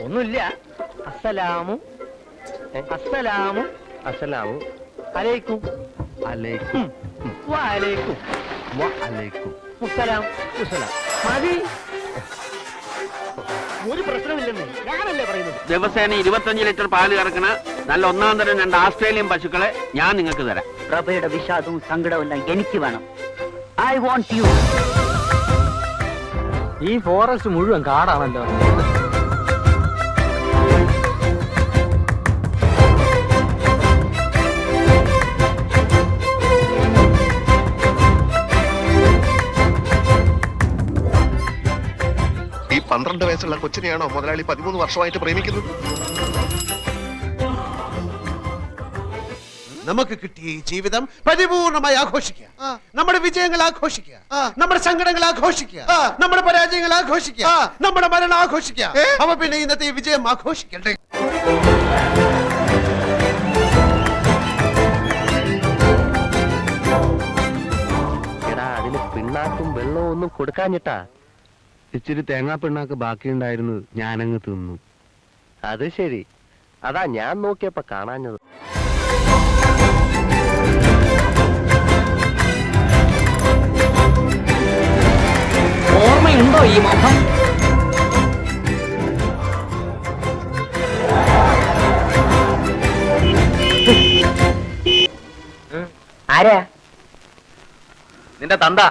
ഒന്നുമില്ല. അസ്സലാമു അസ്സലാമു അസ്സലാമു അലൈക്കും അലൈക്കും വഅലൈക്കും വഅലൈക്കും മുസ്സലാം മുസ്സലാം. മതി, ഒരു പ്രശ്നമില്ലെന്ന് ഞാനല്ലേ പറയുന്നത്. ദിവസേന 25 ലിറ്റർ പാല് കറക്കണ നല്ല ഒന്നാം തരം 2 ആസ്ട്രേലിയൻ പശുക്കളെ ഞാൻ നിങ്ങൾക്ക് തരാം. പ്രഭയുടെ വിഷാദവും സങ്കടവും എല്ലാം എനിക്ക് വേണം. I want you. ഈ ഫോറസ്റ്റ് മുഴുവൻ കാടാണല്ലോ. ഈ 12 വയസ്സുള്ള കൊച്ചിനെയാണോ മുതലാളി 13 വർഷമായിട്ട് പ്രേമിക്കുന്നത്? നമുക്ക് കിട്ടിയ ഈ ജീവിതം പരിപൂർണമായി ആഘോഷിക്കുക. നമ്മുടെ വിജയങ്ങൾ ആഘോഷിക്കുക, നമ്മുടെ സങ്കടങ്ങൾ ആഘോഷിക്കുക, നമ്മുടെ പരാജയങ്ങൾ ആഘോഷിക്കുക, നമ്മുടെ മരണം ആഘോഷിക്കുക. അപ്പൊ പിന്നെ ഇന്നത്തെ ഈ വിജയം ആഘോഷിക്കണ്ടേ? എടാ, അതിന് പിണ്ണാക്കും വെള്ളവും ഒന്നും കൊടുക്കാഞ്ഞിട്ടാ. ഇച്ചിരി തേങ്ങാ പിണ്ണാക്ക് ബാക്കിയുണ്ടായിരുന്നു, ഞാനങ്ങ് തിന്നു. അത് ശരി, അതാ ഞാൻ നോക്കിയപ്പോ കാണാഞ്ഞത്. ഓർമ്മയുണ്ടോ ഈ മുഖം? ആരാ? നിന്റെ തന്ത.